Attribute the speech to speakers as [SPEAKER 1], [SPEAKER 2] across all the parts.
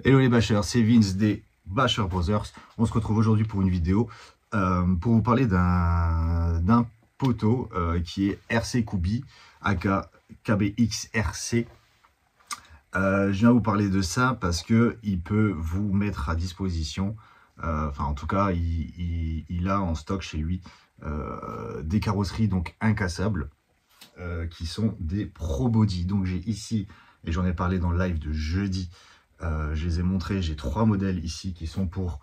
[SPEAKER 1] Hello les bâcheurs, c'est Vince des Bâcheurs Brothers. On se retrouve aujourd'hui pour une vidéo pour vous parler d'un poteau qui est RC Kubi, aka KBX RC. Je viens vous parler de ça parce que il peut vous mettre à disposition, enfin en tout cas il a en stock chez lui des carrosseries donc incassables qui sont des Pro Body. Donc j'ai ici, et j'en ai parlé dans le live de jeudi, je les ai montrés, j'ai 3 modèles ici qui sont pour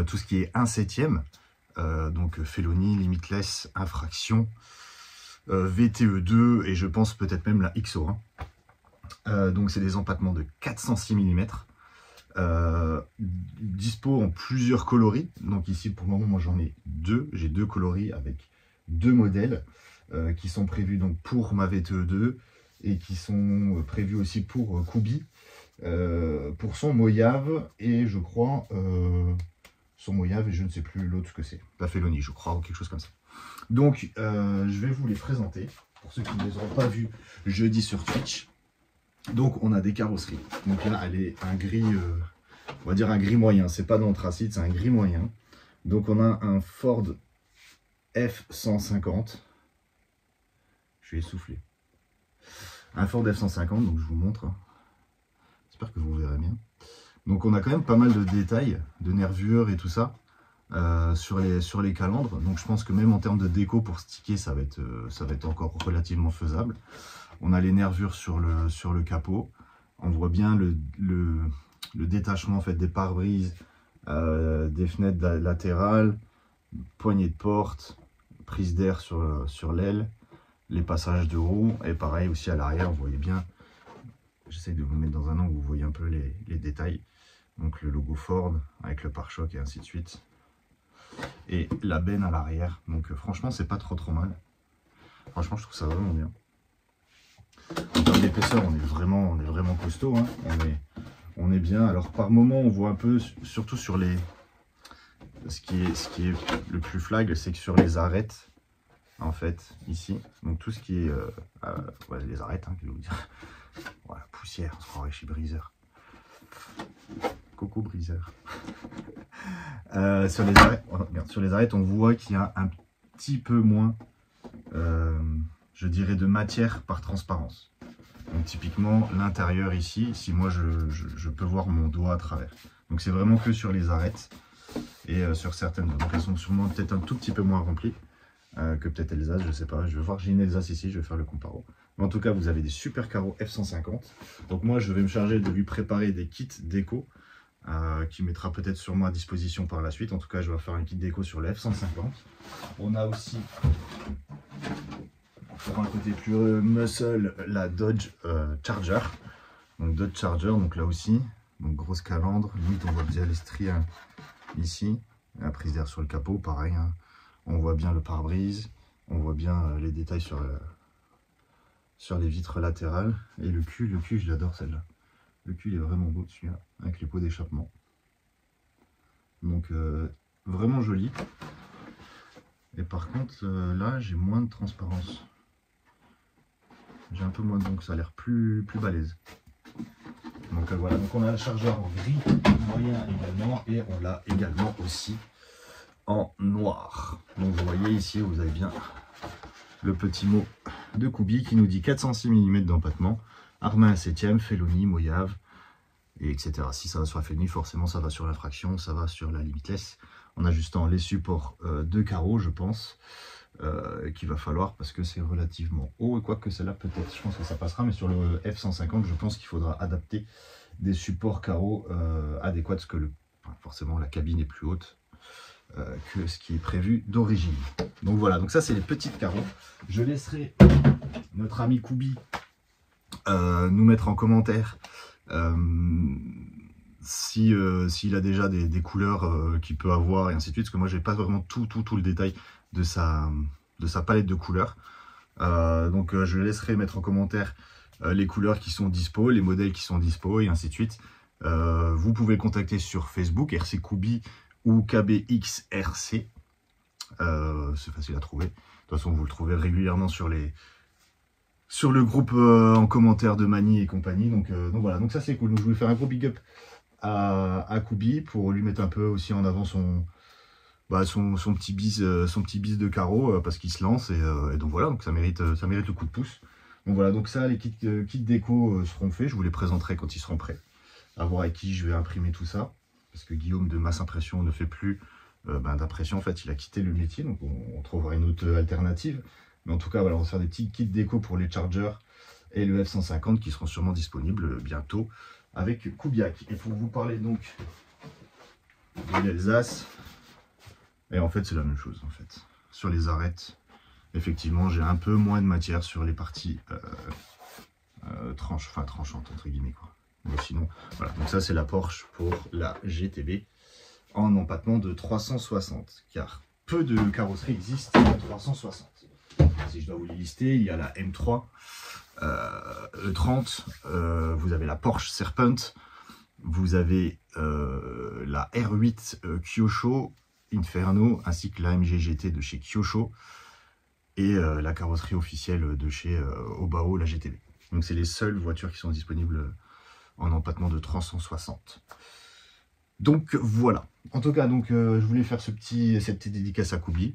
[SPEAKER 1] tout ce qui est 1/7, donc Felony, Limitless, Infraction, VTE2 et je pense peut-être même la XO1. Donc c'est des empattements de 406 mm, dispo en plusieurs coloris. Donc ici pour le moment moi j'en ai 2, j'ai 2 coloris avec 2 modèles qui sont prévus donc pour ma VTE2 et qui sont prévus aussi pour Kubi. Pour son Mojave et je crois son Mojave et je ne sais plus l'autre que c'est, la Felony je crois ou quelque chose comme ça. Donc je vais vous les présenter pour ceux qui ne les auront pas vus jeudi sur Twitch. Donc on a des carrosseries, donc là elle est un gris, on va dire un gris moyen, c'est pas d'anthracite, c'est un gris moyen. Donc on a un Ford F-150, je suis essoufflé, un Ford F-150, donc je vous montre. J'espère que vous verrez bien. Donc on a quand même pas mal de détails, de nervures et tout ça sur les calandres. Donc je pense que même en termes de déco pour sticker, ça va être encore relativement faisable. On a les nervures sur le capot. On voit bien le détachement en fait, des pare-brises, des fenêtres latérales, poignées de porte, prise d'air sur l'aile, les passages de roues. Et pareil aussi à l'arrière, vous voyez bien. J'essaie de vous mettre dans un angle où vous voyez un peu les détails. Donc le logo Ford avec le pare-choc et ainsi de suite. Et la benne à l'arrière. Donc franchement c'est pas trop mal. Franchement je trouve ça vraiment bien. En termes d'épaisseur on est vraiment costaud. Hein. On est bien. Alors par moment on voit un peu, surtout sur les... Ce qui est le plus flag, c'est que sur les arêtes, en fait, ici, donc tout ce qui est... ouais, les arêtes, hein, je vais vous dire. Voilà, poussière, on se croirait chez Briseur. Coco Briseur. Sur les arêtes, on voit qu'il y a un petit peu moins, je dirais, de matière par transparence. Donc typiquement, l'intérieur ici, si moi je peux voir mon doigt à travers. Donc c'est vraiment que sur les arêtes et sur certaines. Donc elles sont sûrement peut-être un tout petit peu moins remplies que peut-être Elsace, je sais pas. Je vais voir, j'ai une Elsace ici, je vais faire le comparo. Mais en tout cas, vous avez des super carreaux F-150. Donc moi, je vais me charger de lui préparer des kits déco qui mettra peut-être sûrement à disposition par la suite. En tout cas, je vais faire un kit déco sur le F-150. On a aussi, pour un côté plus muscle, la Dodge Charger. Donc Dodge Charger, donc là aussi, donc grosse calandre. Limite, on voit bien les stries ici. La prise d'air sur le capot, pareil. Hein. On voit bien le pare-brise. On voit bien les détails sur les vitres latérales. Et le cul je l'adore celle-là. Le cul est vraiment beau dessus, hein, avec les pots d'échappement. Donc vraiment joli. Et par contre là j'ai moins de transparence. J'ai un peu moins, donc ça a l'air plus balèze. Donc voilà, donc on a un chargeur en gris moyen également. Et on l'a également aussi en noir. Donc vous voyez ici, vous avez bien le petit mot de Kubi qui nous dit 406 mm d'empattement, armé 1/7, Felony, Mojave, et etc. Si ça va sur la Felony, forcément ça va sur l'infraction, ça va sur la Limitless, en ajustant les supports de carreaux, je pense, qu'il va falloir parce que c'est relativement haut, et quoique celle-là peut-être, je pense que ça passera, mais sur le F-150, je pense qu'il faudra adapter des supports carreaux adéquats, parce que forcément la cabine est plus haute que ce qui est prévu d'origine. Donc voilà, donc ça c'est les petites carreaux. Je laisserai notre ami Kubi nous mettre en commentaire s'il a déjà des couleurs qu'il peut avoir et ainsi de suite, parce que moi j'ai pas vraiment tout le détail de sa palette de couleurs. Donc je laisserai mettre en commentaire les couleurs qui sont dispo, les modèles qui sont dispo et ainsi de suite. Vous pouvez le contacter sur Facebook, RC Kubi ou KBXRC, c'est facile à trouver. De toute façon, vous le trouvez régulièrement sur le groupe en commentaire de Mani et compagnie. Donc voilà, donc ça c'est cool. Donc je voulais faire un gros big up à Koubi pour lui mettre un peu aussi en avant son petit bis de carreau parce qu'il se lance et donc voilà, donc ça mérite le coup de pouce. Donc voilà, donc ça, les kits déco seront faits, je vous les présenterai quand ils seront prêts. À voir avec qui je vais imprimer tout ça, parce que Guillaume de Masse Impression ne fait plus d'impression, en fait il a quitté le métier, donc on trouvera une autre alternative. Mais en tout cas, voilà, on va faire des petits kits déco pour les chargers et le F-150 qui seront sûrement disponibles bientôt avec Kubiak. Et pour vous parler donc de l'Alsace, et en fait c'est la même chose en fait. Sur les arêtes, effectivement j'ai un peu moins de matière sur les parties tranchantes entre guillemets quoi. Mais sinon, voilà, donc ça c'est la Porsche pour la GTB en empattement de 360, car peu de carrosseries existent à 360. Si je dois vous les lister, il y a la M3, E30, vous avez la Porsche Serpent, vous avez la R8 Kyosho Inferno, ainsi que la MG GT de chez Kyosho, et la carrosserie officielle de chez Obao, la GTB. Donc c'est les seules voitures qui sont disponibles en empattement de 360. Donc voilà. En tout cas, donc je voulais faire cette petite dédicace à Koubi.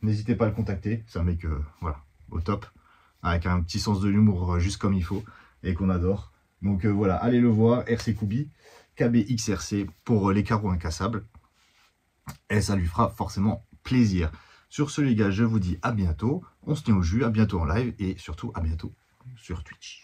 [SPEAKER 1] N'hésitez pas à le contacter. C'est un mec voilà, au top, avec un petit sens de l'humour juste comme il faut et qu'on adore. Donc voilà, allez le voir, RC Koubi, KBXRC pour les carreaux incassables. Et ça lui fera forcément plaisir. Sur ce les gars, je vous dis à bientôt. On se tient au jus, à bientôt en live et surtout à bientôt sur Twitch.